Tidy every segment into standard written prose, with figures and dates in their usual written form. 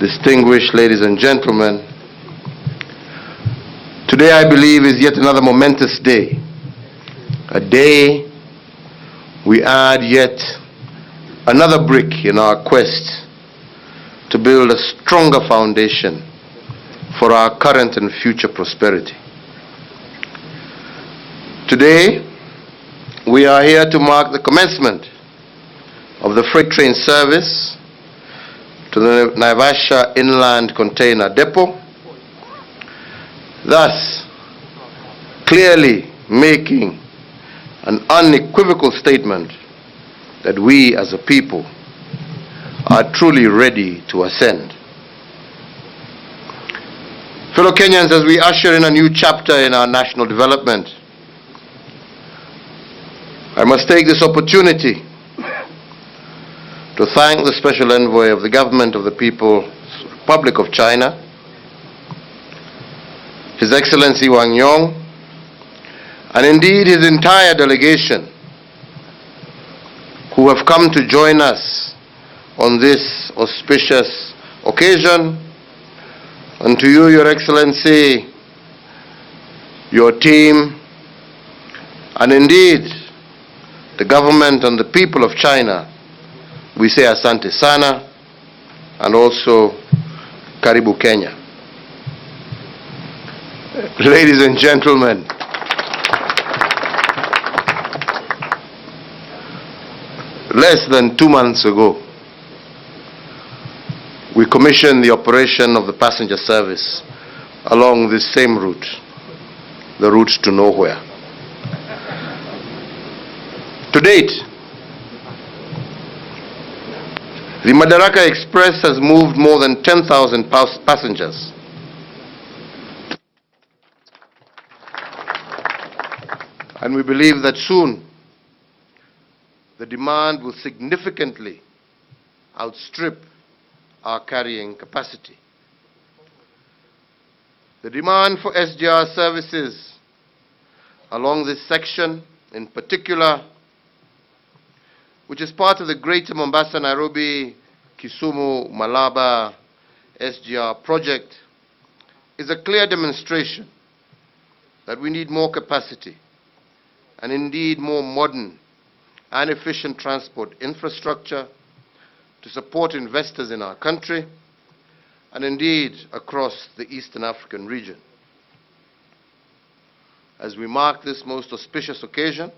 distinguished ladies and gentlemen, today I believe is yet another momentous day, a day we add yet another brick in our quest to build a stronger foundation for our current and future prosperity. Today, we are here to mark the commencement of the freight train service to the Naivasha Inland Container Depot, thus clearly making an unequivocal statement that we as a people are truly ready to ascend. Fellow Kenyans, as we usher in a new chapter in our national development, I must take this opportunity to thank the Special Envoy of the Government of the People's Republic of China, His Excellency Wang Yong, and indeed his entire delegation who have come to join us on this auspicious occasion. And to you, Your Excellency, your team, and indeed the government and the people of China, we say Asante Sana, and also Karibu Kenya. Ladies and gentlemen, less than 2 months ago, we commissioned the operation of the passenger service along this same route, the route to nowhere. To date, the Madaraka Express has moved more than 10,000 passengers. And we believe that soon the demand will significantly outstrip our carrying capacity. The demand for SGR services along this section in particular, which is part of the Greater Mombasa-Nairobi-Kisumu-Malaba SGR project, is a clear demonstration that we need more capacity and indeed more modern and efficient transport infrastructure to support investors in our country and indeed across the Eastern African region. As we mark this most auspicious occasion,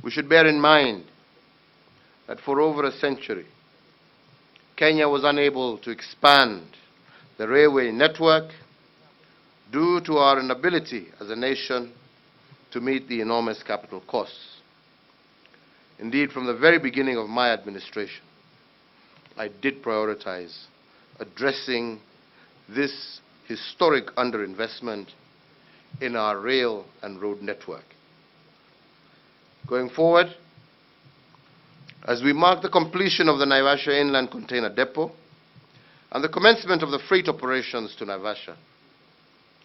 we should bear in mind that for over a century, Kenya was unable to expand the railway network due to our inability as a nation to meet the enormous capital costs. Indeed, from the very beginning of my administration, I did prioritize addressing this historic underinvestment in our rail and road network. Going forward, as we mark the completion of the Naivasha Inland Container Depot and the commencement of the freight operations to Naivasha,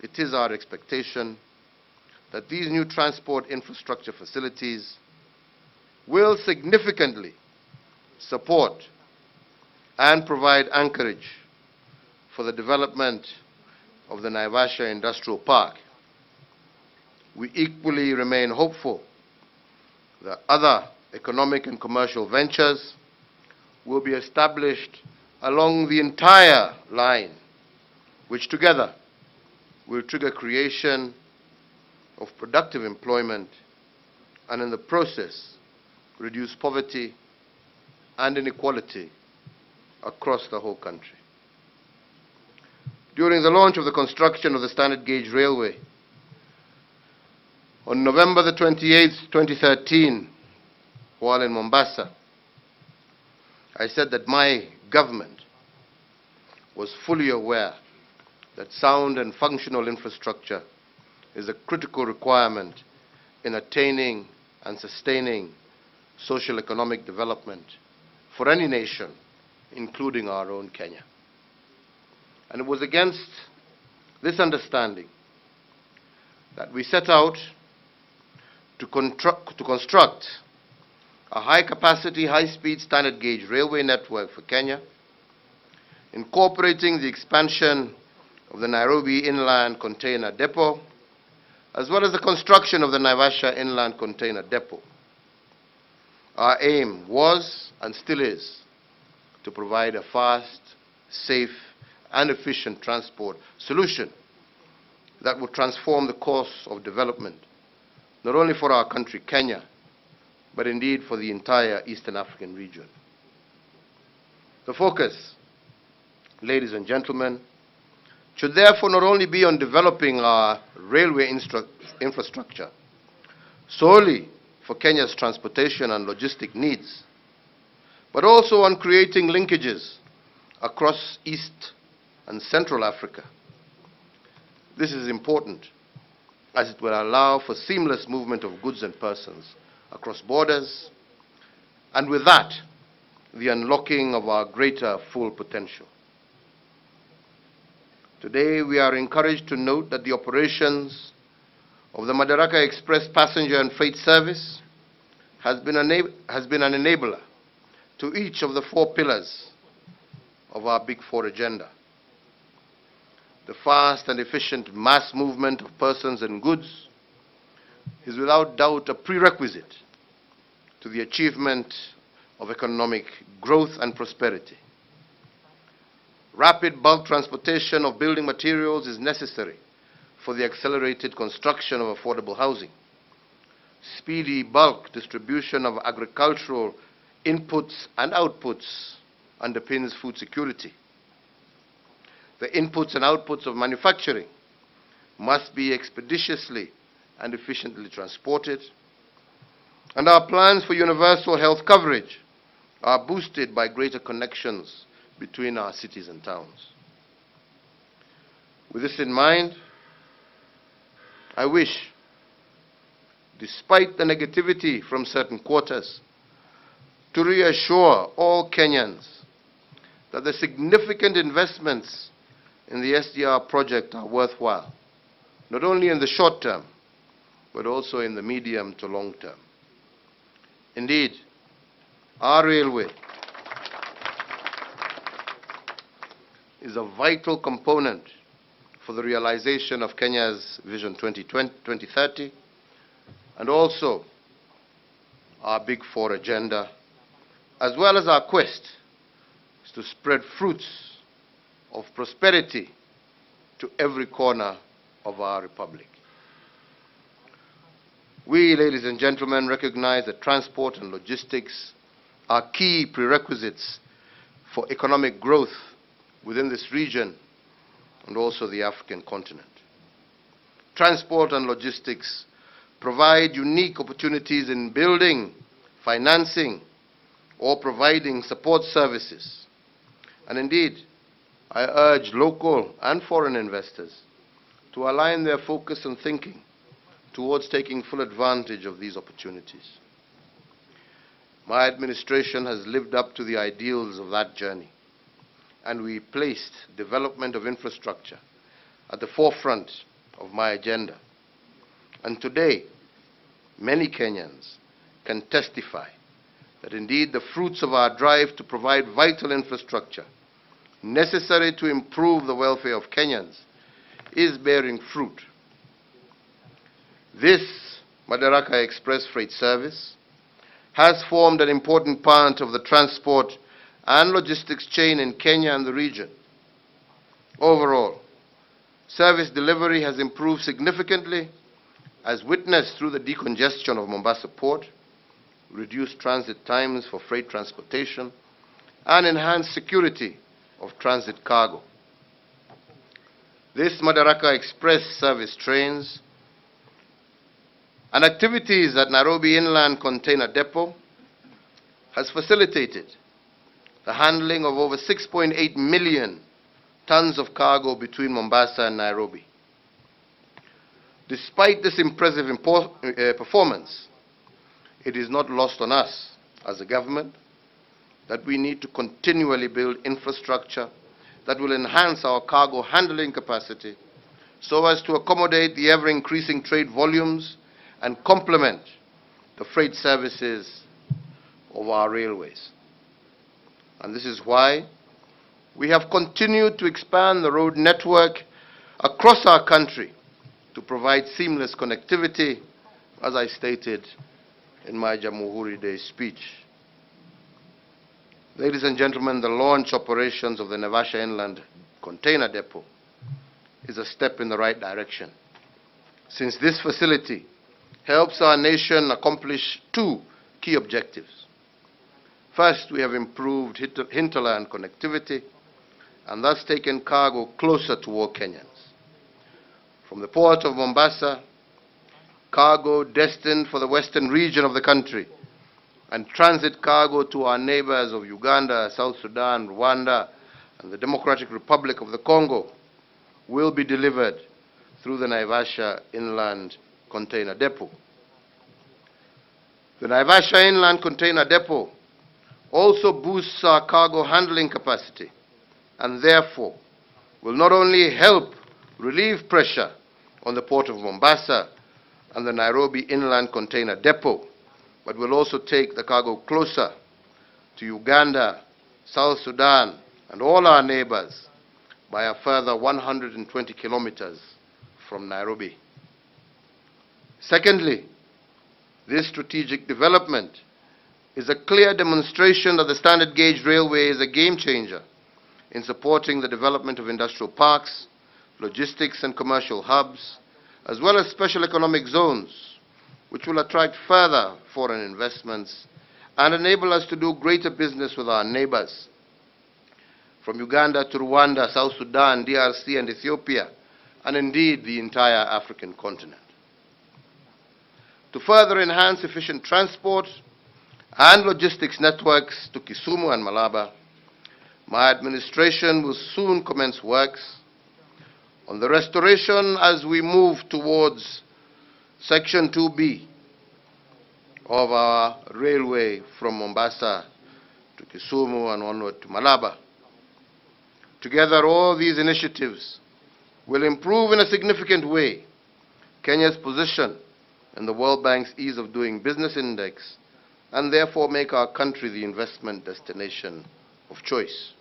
it is our expectation that these new transport infrastructure facilities will significantly support and provide anchorage for the development of the Naivasha Industrial Park. We equally remain hopeful that other economic and commercial ventures will be established along the entire line, which together will trigger creation of productive employment and in the process reduce poverty and inequality across the whole country. During the launch of the construction of the standard gauge railway on November the 28th, 2013, while in Mombasa, I said that my government was fully aware that sound and functional infrastructure is a critical requirement in attaining and sustaining social economic development for any nation, including our own Kenya. And it was against this understanding that we set out to construct a high-capacity, high-speed standard gauge railway network for Kenya incorporating the expansion of the Nairobi Inland Container Depot, as well as the construction of the Naivasha Inland Container Depot. Our aim was and still is to provide a fast, safe, and efficient transport solution that will transform the course of development, not only for our country, Kenya, but indeed for the entire Eastern African region. The focus, ladies and gentlemen, should therefore not only be on developing our railway infrastructure solely for Kenya's transportation and logistic needs, but also on creating linkages across East and Central Africa. This is important as it will allow for seamless movement of goods and persons across borders, and with that, the unlocking of our greater full potential. Today, we are encouraged to note that the operations of the Madaraka Express passenger and freight service has been an enabler to each of the 4 pillars of our Big Four agenda. The fast and efficient mass movement of persons and goods is without doubt a prerequisite to the achievement of economic growth and prosperity. Rapid bulk transportation of building materials is necessary for the accelerated construction of affordable housing. Speedy bulk distribution of agricultural inputs and outputs underpins food security. The inputs and outputs of manufacturing must be expeditiously and efficiently transported, and our plans for universal health coverage are boosted by greater connections between our cities and towns. With this in mind, I wish, despite the negativity from certain quarters, to reassure all Kenyans that the significant investments in the SDR project are worthwhile, not only in the short term, but also in the medium to long term. Indeed, our railway is a vital component for the realization of Kenya's Vision 2030 and also our Big Four agenda, as well as our quest to spread fruits of prosperity to every corner of our republic. We, ladies and gentlemen, recognize that transport and logistics are key prerequisites for economic growth within this region and also the African continent. Transport and logistics provide unique opportunities in building, financing, or providing support services. And indeed, I urge local and foreign investors to align their focus and thinking towards taking full advantage of these opportunities. My administration has lived up to the ideals of that journey, and we placed development of infrastructure at the forefront of my agenda. And today, many Kenyans can testify that indeed the fruits of our drive to provide vital infrastructure necessary to improve the welfare of Kenyans is bearing fruit. This Madaraka Express freight service has formed an important part of the transport and logistics chain in Kenya and the region. Overall, service delivery has improved significantly, as witnessed through the decongestion of Mombasa Port, reduced transit times for freight transportation, and enhanced security of transit cargo. This Madaraka Express service trains and activities at Nairobi Inland Container Depot has facilitated the handling of over 6.8 million tons of cargo between Mombasa and Nairobi. Despite this impressive performance, it is not lost on us as a government that we need to continually build infrastructure that will enhance our cargo handling capacity so as to accommodate the ever-increasing trade volumes and complement the freight services of our railways. And this is why we have continued to expand the road network across our country to provide seamless connectivity, as I stated in my Jamhuri Day speech. Ladies and gentlemen, the launch operations of the Naivasha Inland Container Depot is a step in the right direction, since this facility helps our nation accomplish two key objectives. First, we have improved hinterland connectivity and thus taken cargo closer to all Kenyans. From the port of Mombasa, cargo destined for the western region of the country and transit cargo to our neighbors of Uganda, South Sudan, Rwanda, and the Democratic Republic of the Congo will be delivered through the Naivasha Inland Container Depot. The Naivasha Inland Container Depot also boosts our cargo handling capacity and therefore will not only help relieve pressure on the port of Mombasa and the Nairobi Inland Container Depot, but will also take the cargo closer to Uganda, South Sudan, and all our neighbors by a further 120 kilometers from Nairobi. Secondly, this strategic development is a clear demonstration that the standard gauge railway is a game changer in supporting the development of industrial parks, logistics and commercial hubs, as well as special economic zones, which will attract further foreign investments and enable us to do greater business with our neighbors, from Uganda to Rwanda, South Sudan, DRC and Ethiopia, and indeed the entire African continent. To further enhance efficient transport and logistics networks to Kisumu and Malaba, my administration will soon commence works on the restoration as we move towards Section 2B of our railway from Mombasa to Kisumu and onward to Malaba. Together, all these initiatives will improve in a significant way Kenya's position in the World Bank's Ease of Doing Business Index and therefore make our country the investment destination of choice.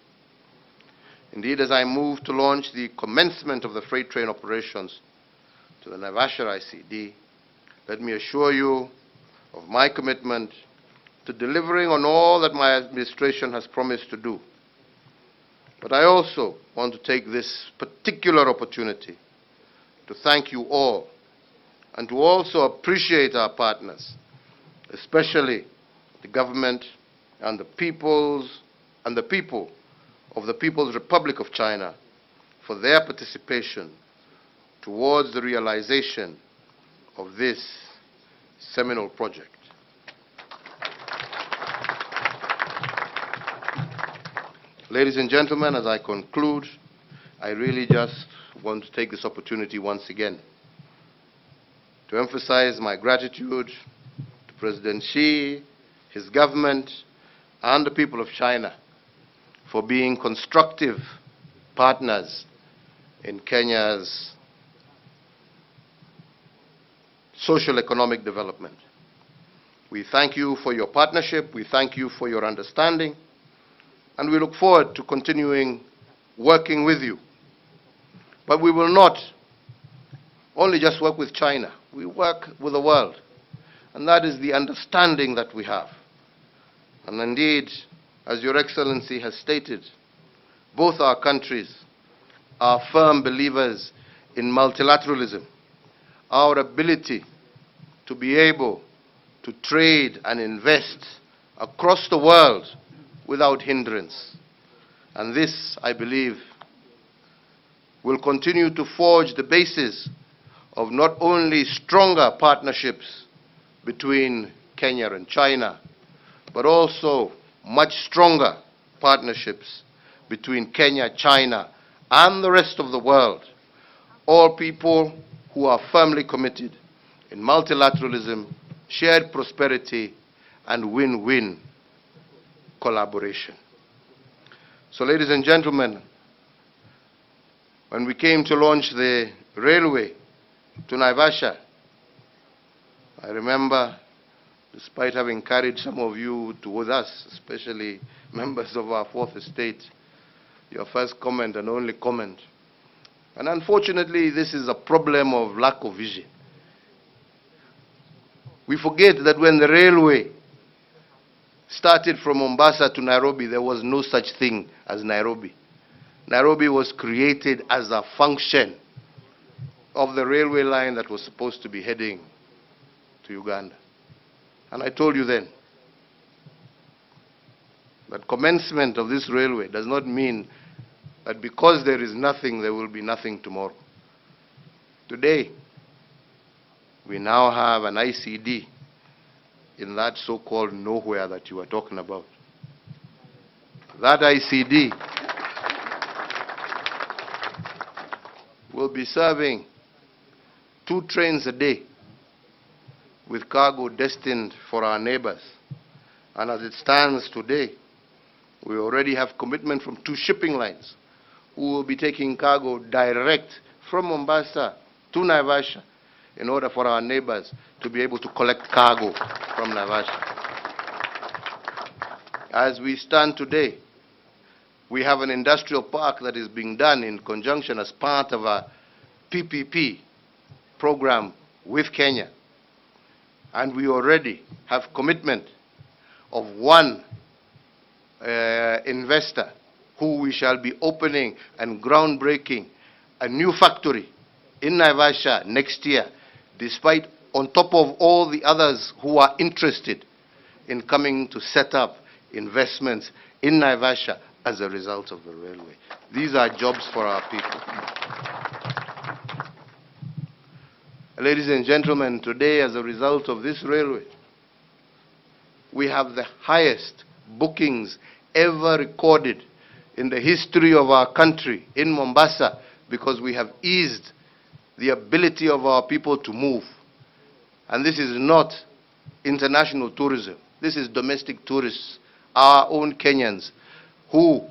Indeed, as I move to launch the commencement of the freight train operations to the Naivasha ICD, let me assure you of my commitment to delivering on all that my administration has promised to do. But I also want to take this particular opportunity to thank you all and to also appreciate our partners, especially the government and the people of the People's Republic of China for their participation towards the realization of this seminal project. Ladies and gentlemen, as I conclude, I really just want to take this opportunity once again to emphasize my gratitude to President Xi, his government, and the people of China for being constructive partners in Kenya's social economic development. We thank you for your partnership, we thank you for your understanding, and we look forward to continuing working with you. But we will not only just work with China, we work with the world. And that is the understanding that we have. And indeed, as Your Excellency has stated, both our countries are firm believers in multilateralism, our ability to be able to trade and invest across the world without hindrance. And this, I believe, will continue to forge the basis of not only stronger partnerships between Kenya and China, but also much stronger partnerships between Kenya, China, and the rest of the world. All people who are firmly committed in multilateralism, shared prosperity, and win-win collaboration. So, ladies and gentlemen, when we came to launch the railway to Naivasha, I remember, despite having carried some of you with us, especially members of our fourth estate, your first comment and only comment. And unfortunately, this is a problem of lack of vision. We forget that when the railway started from Mombasa to Nairobi, there was no such thing as Nairobi. Nairobi was created as a function of the railway line that was supposed to be heading to Uganda. And I told you then that commencement of this railway does not mean that because there is nothing, there will be nothing tomorrow. Today, we now have an ICD in that so-called nowhere that you are talking about. That ICD will be serving 2 trains a day with cargo destined for our neighbors. And as it stands today, we already have commitment from 2 shipping lines who will be taking cargo direct from Mombasa to Naivasha in order for our neighbors to be able to collect cargo from Naivasha. As we stand today, we have an industrial park that is being done in conjunction as part of a PPP program with Kenya. And we already have commitment of 1 investor who we shall be opening and groundbreaking a new factory in Naivasha next year, despite on top of all the others who are interested in coming to set up investments in Naivasha as a result of the railway. These are jobs for our people. Ladies and gentlemen, today as a result of this railway, we have the highest bookings ever recorded in the history of our country in Mombasa, because we have eased the ability of our people to move. And this is not international tourism. This is domestic tourists, our own Kenyans, who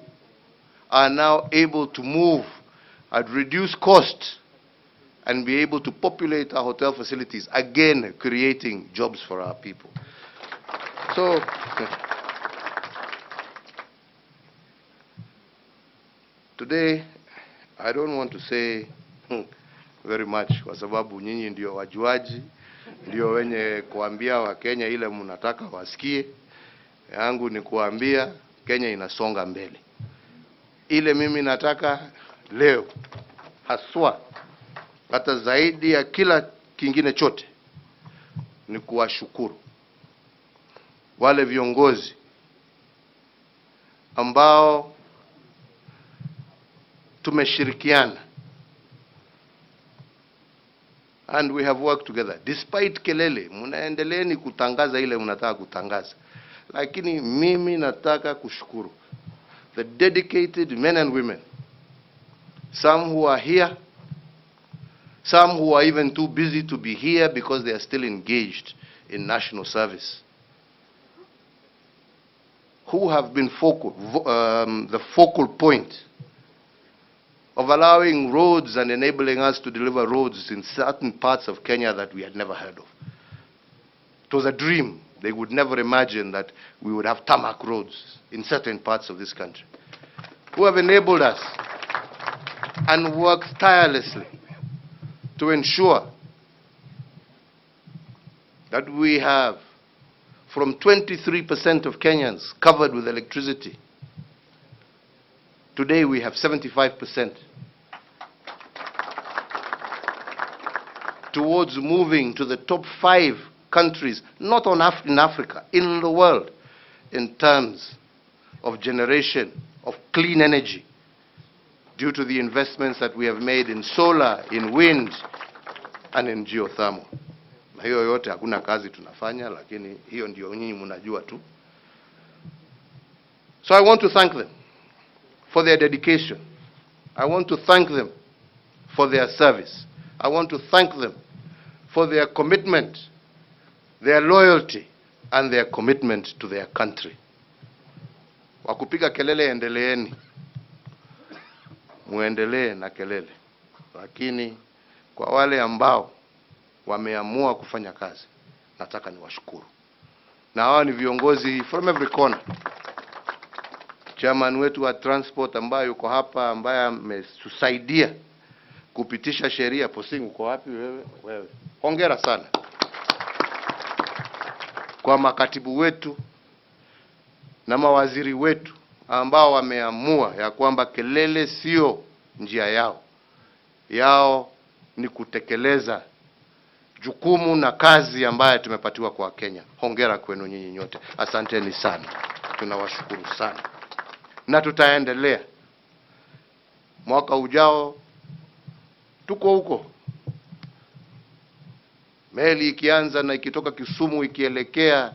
are now able to move at reduced cost and be able to populate our hotel facilities, again creating jobs for our people. So, today, I don't want to say very much, kwa sababu nyinyi ndio wajuaji, ndio wenye kuambia wa Kenya ile mnataka wasikie. Yangu ni kuambia Kenya inasonga mbele. Ile mimi nataka leo, haswa, hata zaidi ya kila kingine chote, ni kuwashukuru wale viongozi ambao tumeshirikiana, and we have worked together. Despite kelele, mnaendeleeni kutangaza ile mnataka kutangaza. Lakini mimi nataka kushukuru the dedicated men and women, some who are here, some who are even too busy to be here because they are still engaged in national service, who have been the focal point of allowing roads and enabling us to deliver roads in certain parts of Kenya that we had never heard of. It was a dream. They would never imagine that we would have tarmac roads in certain parts of this country. Who have enabled us and worked tirelessly to ensure that we have from 23% of Kenyans covered with electricity. Today we have 75%. Towards moving to the top 5 countries, not in Africa, in the world, in terms of generation of clean energy, due to the investments that we have made in solar, in wind, and in geothermal. Na hiyo yote hakuna kazi tunafanya, lakini hiyo ndio nyinyi mnajua tu. So I want to thank them for their dedication. I want to thank them for their service. I want to thank them for their commitment, their loyalty, and their commitment to their country. Wakupiga kelele endeleeni. Muendelee na kelele. Lakini kwa wale ambao wameamua kufanya kazi, nataka niwashukuru. Na hawa ni viongozi from every corner. chairman wetu wa transport ambaye yuko hapa, ambaye ametusaidia kupitisha sheria. Posing, uko wapi wewe? Wewe hongera sana. Kwa makatibu wetu na mawaziri wetu ambao wameamua ya kwamba kelele sio njia yao. Yao ni kutekeleza jukumu na kazi ambayo tumepatiwa kwa Kenya. Hongera kwenu nyinyi nyote. Asanteni sana. Tunawashukuru sana. Na tutaendelea. Mwaka ujao tuko huko. Meli ikianza na ikitoka Kisumu ikielekea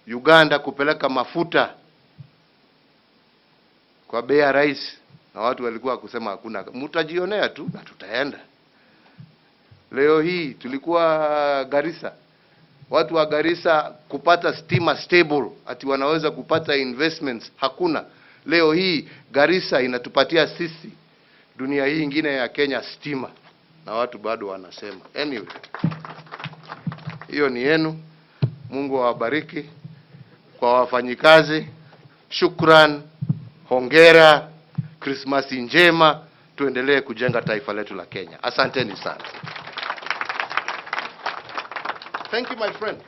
Uganda kupeleka mafuta kwa bei ya rais, na watu walikuwa kusema hakuna, mtajionea tu, na tutaenda. Leo hii tulikuwa Garissa, watu wa Garissa kupata stima stable ati wanaweza kupata investments hakuna. Leo hii Garissa inatupatia sisi dunia hii ingine ya Kenya stima, na watu bado wanasema. Anyway, hiyo ni yenu. Mungu awabariki. Kwa wafanyikazi, shukran, hongera, Krismasi njema, tuendelee kujenga taifa letu la Kenya. Asanteni sana. Thank you, my friend.